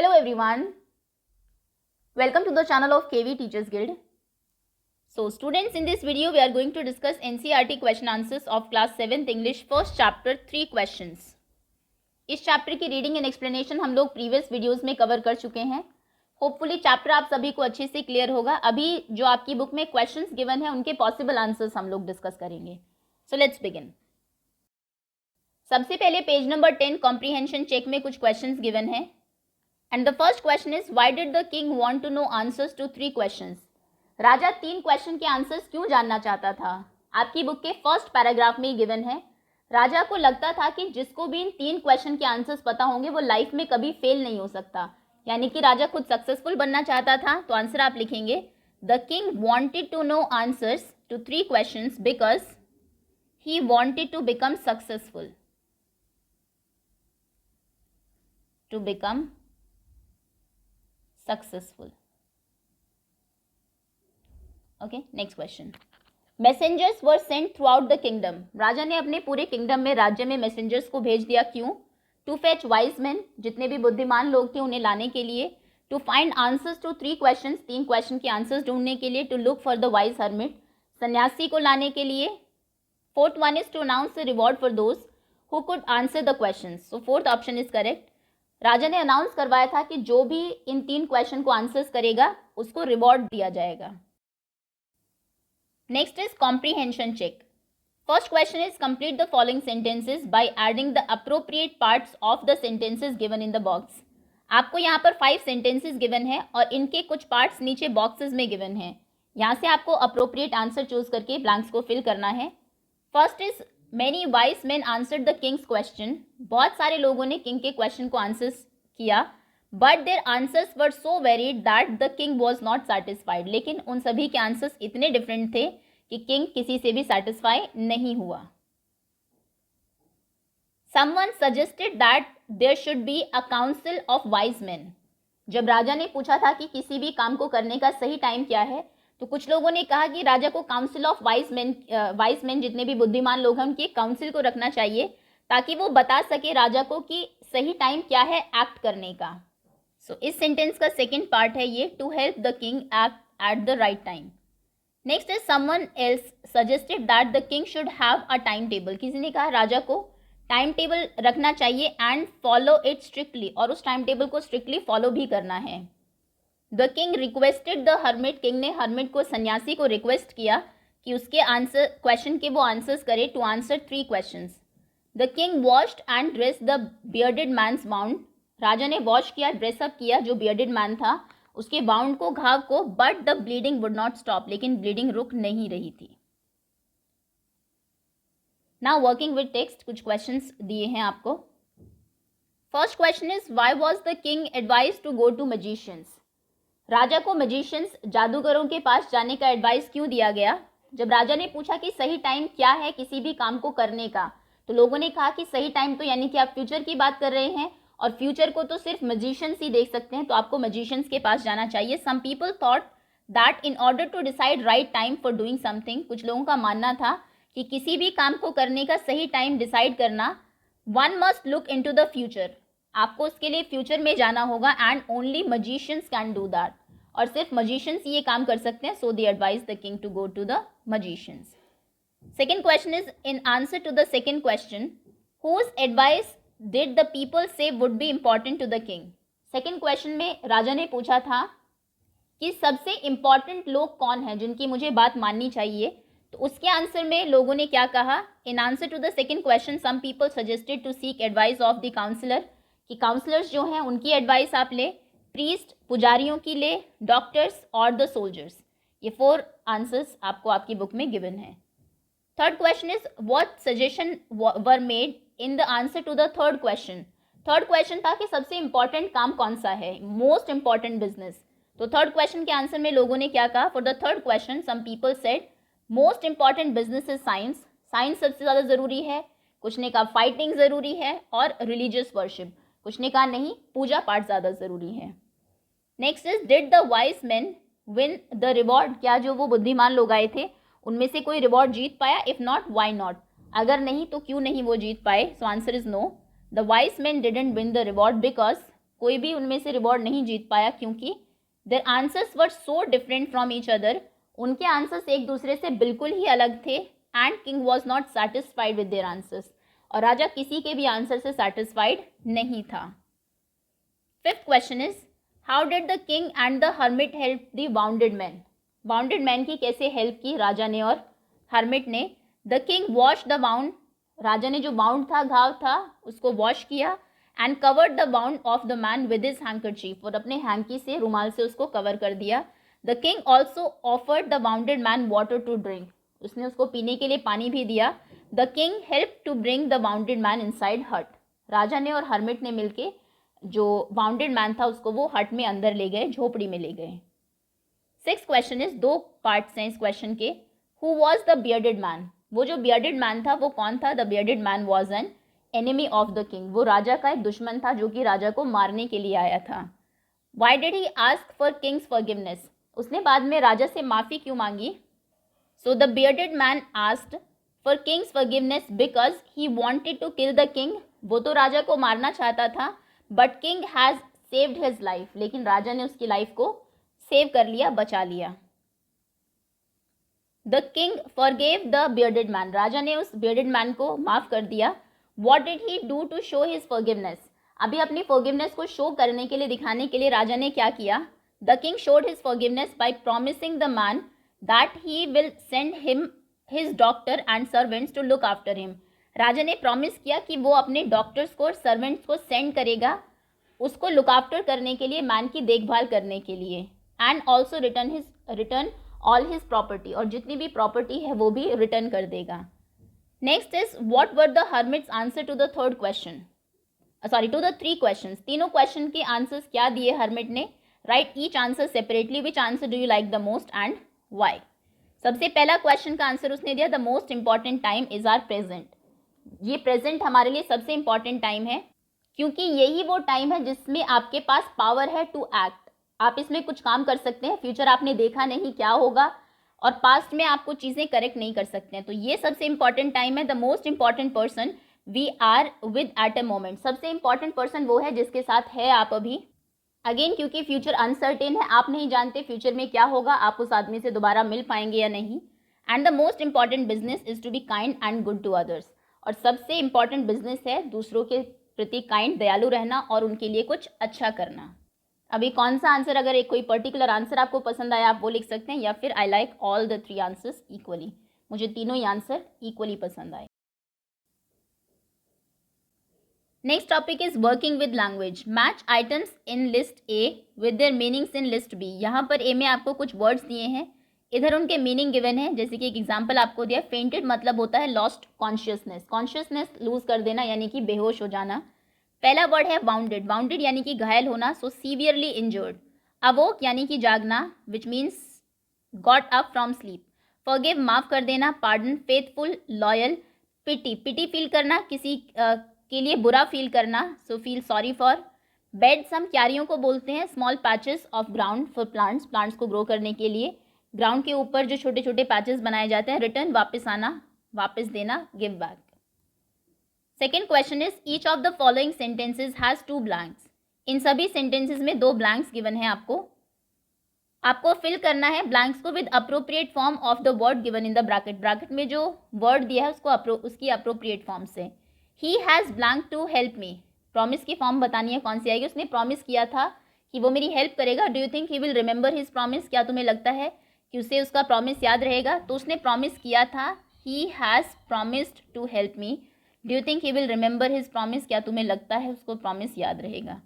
Hello everyone, welcome to the channel of KV Teachers Guild. So students, in this video we are going to discuss NCERT question answers of class 7th English first chapter 3 questions. इस chapter की reading and explanation हम लोग previous videos में cover कर चुके हैं. Hopefully chapter आप सभी को अच्छे से क्लियर होगा. अभी जो आपकी बुक में क्वेश्चंस गिवन है उनके पॉसिबल आंसर्स हम लोग डिस्कस करेंगे. So let's begin. सबसे पहले पेज नंबर 10 कॉम्प्रीहेंशन चेक में कुछ क्वेश्चंस गिवन है. And the first question is, why did the king want to know answers to 3 questions? Raja 3 question के आंसर्स क्यों जानना चाहता था? आपकी बुक के फर्स्ट पैराग्राफ में गिवन है. राजा को लगता था कि जिसको भी इन 3 क्वेश्चन के आंसर्स पता होंगे वो लाइफ में कभी फेल नहीं हो सकता. यानी कि राजा खुद सक्सेसफुल बनना चाहता था. तो आंसर आप लिखेंगे, the king wanted to know answers to 3 questions because he wanted to become successful. To become successful. Okay, next question. Messengers were sent throughout the kingdom. राजा ने अपने पूरे किंगडम में, राज्य में मैसेंजर्स को भेज दिया. क्यों? To fetch wise men, जितने भी बुद्धिमान लोग थे उन्हें लाने के लिए. To find answers to 3 questions, 3 question के आंसर्स ढूंढने के लिए. To look for the wise hermit, सन्यासी को लाने के लिए. Fourth one is to announce the reward for those who could answer the questions. So fourth option is correct. राजा ने अनाउंस करवाया था कि जो भी इन 3 क्वेश्चन को आंसर्स करेगा उसको रिवॉर्ड दिया जाएगा. Next is comprehension check. First question is complete the following sentences by adding the appropriate parts of the sentences given in the box. आपको यहाँ पर 5 सेंटेंसेस गिवन है और इनके कुछ पार्ट्स नीचे बॉक्सेस में गिवन है. यहाँ से आपको अप्रोप्रिएट आंसर चूज करके ब्लैंक्स को फिल करना है. First is Many wise men answered the king's question. बहुत सारे लोगों ने किंग के क्वेश्चन को आंसर्स किया. But their answers were so varied that the king was not satisfied. लेकिन उन सभी के आंसर्स इतने डिफरेंट थे कि किंग किसी से भी सेटिस्फाई नहीं हुआ. Someone suggested that there should be a council of wise men. जब राजा ने पूछा था कि किसी भी काम को करने का सही टाइम क्या है, तो कुछ लोगों ने कहा कि राजा को काउंसिल ऑफ वाइज मैन जितने भी बुद्धिमान लोग हैं उनके काउंसिल को रखना चाहिए ताकि वो बता सके राजा को कि सही टाइम क्या है एक्ट करने का. सो इस सेंटेंस का सेकंड पार्ट है ये, to help the king act at the right time. Next is someone else suggested that the king should have a time table. किसी ने कहा राजा को टाइम टेबल रखना चाहिए एंड फॉलो इट स्ट्रिक्टली, और उस टाइम टेबल को स्ट्रिक्टली फॉलो भी करना है. The king requested the hermit. King ने हर्मिट को, सन्यासी को रिक्वेस्ट किया कि उसके आंसर क्वेश्चन के वो आंसर्स करे to answer 3 questions. The king washed and dressed the bearded man's wound. राजा ने वॉश किया, ड्रेसअप किया जो बियर्डेड मैन था उसके वाउंड को, घाव को. But the bleeding would not stop. लेकिन ब्लीडिंग रुक नहीं रही थी. नाउ वर्किंग विद टेक्स्ट, कुछ क्वेश्चंस दिए हैं आपको. First question is, why was the king advise to go to magicians. राजा को मैजिशियंस, जादूगरों के पास जाने का एडवाइस क्यों दिया गया? जब राजा ने पूछा कि सही टाइम क्या है किसी भी काम को करने का, तो लोगों ने कहा कि सही टाइम तो यानी कि आप फ्यूचर की बात कर रहे हैं और फ्यूचर को तो सिर्फ मैजिशियंस ही देख सकते हैं, तो आपको मैजिशियंस के पास जाना चाहिए. Some people thought that in order to decide right time for doing something. कुछ लोगों का मानना था कि किसी भी काम को करने का सही टाइम डिसाइड करना, one must look into the future. आपको उसके लिए फ्यूचर में जाना होगा and only magicians can do that, और सिर्फ मैजिशियंस ये काम कर सकते हैं. So they advise the king to go to the magicians. Second question is, in answer to the second question, whose advice did the people say would be important to the king. Second question में राजा ने पूछा था कि सबसे important लोग कौन हैं जिनकी मुझे बात माननी चाहिए, तो उसके आंसर में लोगों ने क्या कहा? In answer to the second question some people suggested to seek advice of the counselor, कि काउंसलर्स जो हैं उनकी एडवाइस आप ले. प्रीस्ट, पुजारियों की ले. डॉक्टर्स और द सोल्जर्स. ये 4 आंसर्स आपको आपकी बुक में गिवन है. Third question is, what suggestion were made in the answer to the third question. Third question था कि सबसे इंपॉर्टेंट काम कौन सा है, मोस्ट इंपॉर्टेंट बिजनेस. तो थर्ड क्वेश्चन के आंसर में लोगों ने क्या कहा? For the third question some people said most important business is science. Science सबसे ज़्यादा ज़रूरी है. कुछ ने कहा फाइटिंग ज़रूरी है और रिलीजियस वर्शिप. कुछ ने कहा नहीं, पूजा पाठ ज़्यादा ज़रूरी है. Next is, did the wise man win the reward. क्या जो वो बुद्धिमान लोग आए थे उनमें से कोई रिवॉर्ड जीत पाया? If not, why not. अगर नहीं तो क्यों नहीं वो जीत पाए? So answer is no. The wise man didn't win the reward because कोई भी उनमें से रिवॉर्ड नहीं जीत पाया क्योंकि their answers were so different from each other, उनके आंसर्स एक दूसरे से बिल्कुल ही अलग थे। And king was not satisfied with their answers, और राजा किसी के भी आंसर से सेटिस्फाइड नहीं था। Fifth question is how did the king and the hermit help the wounded man. Wounded man की कैसे हेल्प की राजा ने और हर्मिट ने। The king wash the wound, राजा ने जो वाउंड था, घाव था, उसको वॉश किया। And covered the wound of the man with his handkerchief, और अपने हैंकी से, रुमाल से उसको कवर कर दिया। The king also offered the wounded man water to drink, उसने उसको पीने के लिए पानी भी दिया। The king help to bring the wounded man inside hut, राजा ने और हर्मिट ने मिलके जो वाउंडेड मैन था उसको वो हट में अंदर ले गए, झोपड़ी में ले गए। सिक्स क्वेश्चन इज, दो पार्ट्स हैं इस क्वेश्चन के। Who was the bearded man, वो जो बियर्डेड मैन था वो कौन था। The bearded man was an enemy of the king, वो राजा का एक दुश्मन था जो कि राजा को मारने के लिए आया था। Why did he ask for king's forgiveness, उसने बाद में राजा से माफ़ी क्यों मांगी। So the bearded man asked for king's forgiveness because he wanted to kill the king, वो तो राजा को मारना चाहता था, but king has saved his life, लेकिन राजा ने उसकी लाइफ को सेव कर लिया, बचा लिया। The king forgave the bearded man, राजा ने उस बियर्डेड मैन को माफ़ कर दिया। What did he do to show his forgiveness, अभी अपनी फॉरगिवनेस को शो करने के लिए, दिखाने के लिए राजा ने क्या किया। The king showed his forgiveness by promising the man that he will send him his doctor and servants to look after him, राजा ने प्रॉमिस किया कि वो अपने डॉक्टर्स को और सर्वेंट्स को सेंड करेगा उसको लुक आफ्टर करने के लिए, मैन की देखभाल करने के लिए। And also written all his property, और जितनी भी प्रॉपर्टी है वो भी रिटर्न कर देगा। Next is what were the hermit's answer to the third question, to the three question, तीनों क्वेश्चन के आंसर्स क्या दिए हर्मिट ने। Write each answer separately, which answer do you like the most and why. सबसे पहला question का answer उसने दिया, the most important time is our present, ये प्रेजेंट हमारे लिए सबसे इंपॉर्टेंट टाइम है क्योंकि यही वो टाइम है जिसमें आपके पास पावर है टू एक्ट, आप इसमें कुछ काम कर सकते हैं। फ्यूचर आपने देखा नहीं क्या होगा, और पास्ट में आपको चीज़ें करेक्ट नहीं कर सकते हैं, तो ये सबसे इंपॉर्टेंट टाइम है। The most important person we are with at a moment, सबसे इंपॉर्टेंट पर्सन वो है जिसके साथ है आप अभी। अगेन क्योंकि फ्यूचर अनसर्टेन है, आप नहीं जानते फ्यूचर में क्या होगा, आप उस आदमी से दोबारा मिल पाएंगे या नहीं। And the most important business is to be kind and good to others, और सबसे इंपॉर्टेंट बिजनेस है दूसरों के प्रति काइंड, दयालु रहना और उनके लिए कुछ अच्छा करना। अभी कौन सा आंसर, अगर एक कोई पर्टिकुलर आंसर आपको पसंद आया आप वो लिख सकते हैं, या फिर I like all the three answers equally, मुझे तीनों ही आंसर इक्वली पसंद आए। Next topic is working with language. Match items in list A with their meanings in list B. यहाँ पर ए में आपको कुछ वर्ड्स दिए हैं, इधर उनके मीनिंग गिवन है। जैसे कि एक एग्जाम्पल आपको दिया, फेंटेड मतलब होता है लॉस्ट कॉन्शियसनेस, कॉन्शियसनेस लूज कर देना यानी कि बेहोश हो जाना। पहला वर्ड है वाउंडेड, वाउंडेड यानी कि घायल होना, सो सीवियरली इंजर्ड। अवोक यानी कि जागना, which means got up from sleep. Forgive माफ कर देना, पार्डन फेथफुल लॉयल। पिटी, पिटी फील करना, किसी के लिए बुरा फील करना, so feel sorry for. Beds हम क्यारियों को बोलते हैं, small patches of ground for plants, plants को ग्रो करने के लिए ग्राउंड के ऊपर जो छोटे छोटे पैचेस बनाए जाते हैं। रिटर्न वापस आना, वापस देना, give back. Second question is each of the following sentences has two blanks. इन सभी सेंटेंसेज में दो ब्लैंक्स गिवन है, आपको फिल करना है ब्लैंक्स को with appropriate form of the word given in the bracket. Bracket में जो वर्ड दिया है उसको उसकी अप्रोप्रिएट फॉर्म से। He has blank to help me, promise की फॉर्म बतानी है कौन सी आएगी। उसने प्रॉमिस किया था कि वो मेरी हेल्प करेगा। Do you think he will remember his promise, क्या तुम्हें लगता है कि उसे उसका प्रॉमिस याद रहेगा। तो उसने प्रॉमिस किया था, he has promised to help me. Do you think he will remember his promise, क्या तुम्हें लगता है उसको प्रॉमिस याद रहेगा।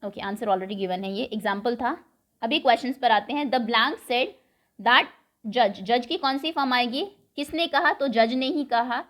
ओके, आंसर ऑलरेडी गिवन है, ये एग्जाम्पल था। अभी क्वेश्चंस पर आते हैं। द ब्लैंक सेड दैट जज, जज की कौन सी फॉर्म आएगी, किसने कहा, तो जज ने ही कहा।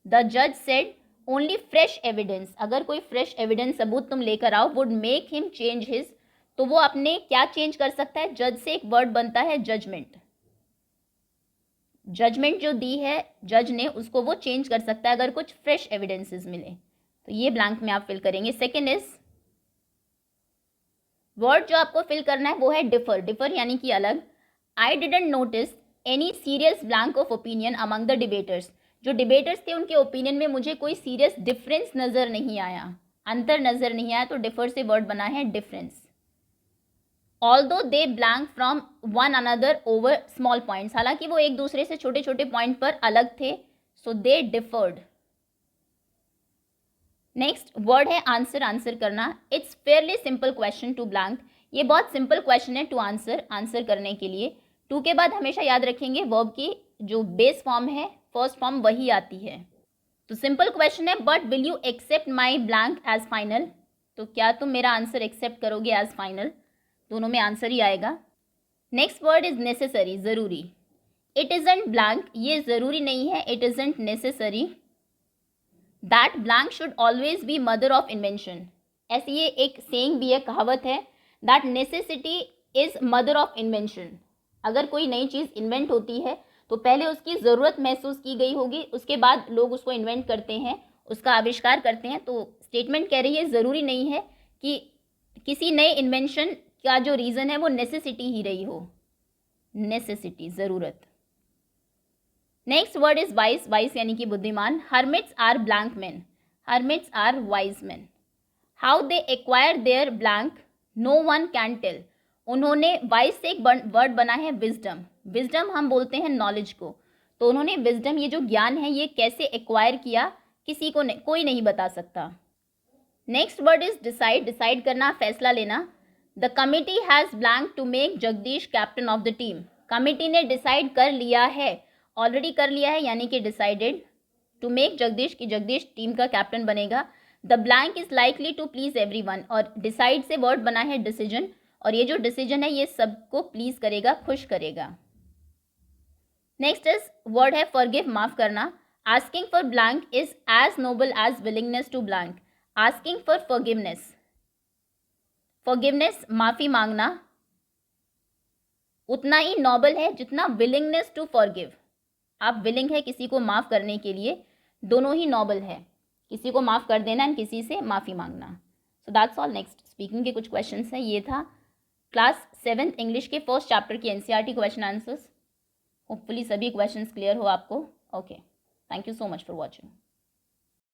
द जज सेड ओनली फ्रेश एविडेंस, अगर कोई फ्रेश एविडेंस सबूत तुम लेकर आओ, would make him change his, तो वो अपने क्या चेंज कर सकता है। जज से एक वर्ड बनता है जजमेंट, जजमेंट जो दी है जज ने उसको वो चेंज कर सकता है अगर कुछ फ्रेश एविडेंसेस मिले। तो ये ब्लैंक में आप फिल करेंगे। सेकेंड इज वर्ड जो आपको फिल करना है वो है डिफर, डिफर यानी कि अलग। I didn't notice any serious blank of opinion among the debtors, जो डिबेटर्स थे उनके ओपिनियन में मुझे कोई सीरियस डिफरेंस नज़र नहीं आया। अंतर नजर नहीं आया, तो डिफर से वर्ड बना है difference. Although they blank from one another over small points, हालांकि वो एक दूसरे से छोटे छोटे पॉइंट पर अलग थे, so they differed. Next word है आंसर, आंसर करना। It's fairly simple question to blank, ये बहुत सिंपल क्वेश्चन है टू आंसर, आंसर करने के लिए। टू के बाद हमेशा याद रखेंगे वर्ब की जो बेस फॉर्म है, फर्स्ट फॉर्म वही आती है। तो सिंपल क्वेश्चन है, but will you accept my blank as final, तो क्या तुम मेरा आंसर एक्सेप्ट करोगे एज फाइनल, दोनों में आंसर ही आएगा। नेक्स्ट वर्ड इज नेसेसरी, ज़रूरी। इट इज़ंट ब्लैंक, ये ज़रूरी नहीं है, it isn't necessary. That blank should always be mother of invention, ऐसी ये एक सेइंग भी है, कहावत है, that necessity is mother of invention. अगर कोई नई चीज़ इन्वेंट होती है तो पहले उसकी ज़रूरत महसूस की गई होगी, उसके बाद लोग उसको इन्वेंट करते हैं, उसका आविष्कार करते हैं। तो स्टेटमेंट कह रही है ज़रूरी नहीं है कि किसी नए इन्वेंशन का जो रीज़न है वो नेसेसिटी ही रही हो, नेसेसिटी, ज़रूरत। Next word is wise, wise यानी कि बुद्धिमान। Hermits are blank man, hermits are wise man. How they acquire their blank no one can tell, उन्होंने वाइस से एक वर्ड बना है विजडम, विजडम हम बोलते हैं नॉलेज को, तो उन्होंने विजडम, ये जो ज्ञान है, ये कैसे एक्वायर किया, किसी को कोई नहीं बता सकता। Next word is decide, decide करना, फैसला लेना। The committee has blank to make Jagdish captain of the team, committee ने डिसाइड कर लिया है, ऑलरेडी कर लिया है यानी कि डिसाइडेड, टू मेक जगदीश, की जगदीश टीम का कैप्टन बनेगा। The blank is likely to please everyone, और डिसाइड से वर्ड बना है डिसीजन, और ये जो डिसीजन है ये सबको प्लीज करेगा, खुश करेगा। नेक्स्ट इज वर्ड है फॉरगिव, माफ करना। Asking for blank is as noble as willingness to blank, asking for forgiveness, forgiveness माफी मांगना उतना ही नोबल है जितना विलिंगनेस टू फॉरगिव, आप विलिंग है किसी को माफ़ करने के लिए, दोनों ही नोबल है, किसी को माफ़ कर देना एंड किसी से माफ़ी मांगना। So that's all. Next speaking के कुछ क्वेश्चंस हैं, ये था क्लास 7th इंग्लिश के फर्स्ट चैप्टर की एनसीईआरटी क्वेश्चन आंसर्स। होपफुली सभी क्वेश्चंस क्लियर हो आपको। Okay, thank you so much for watching.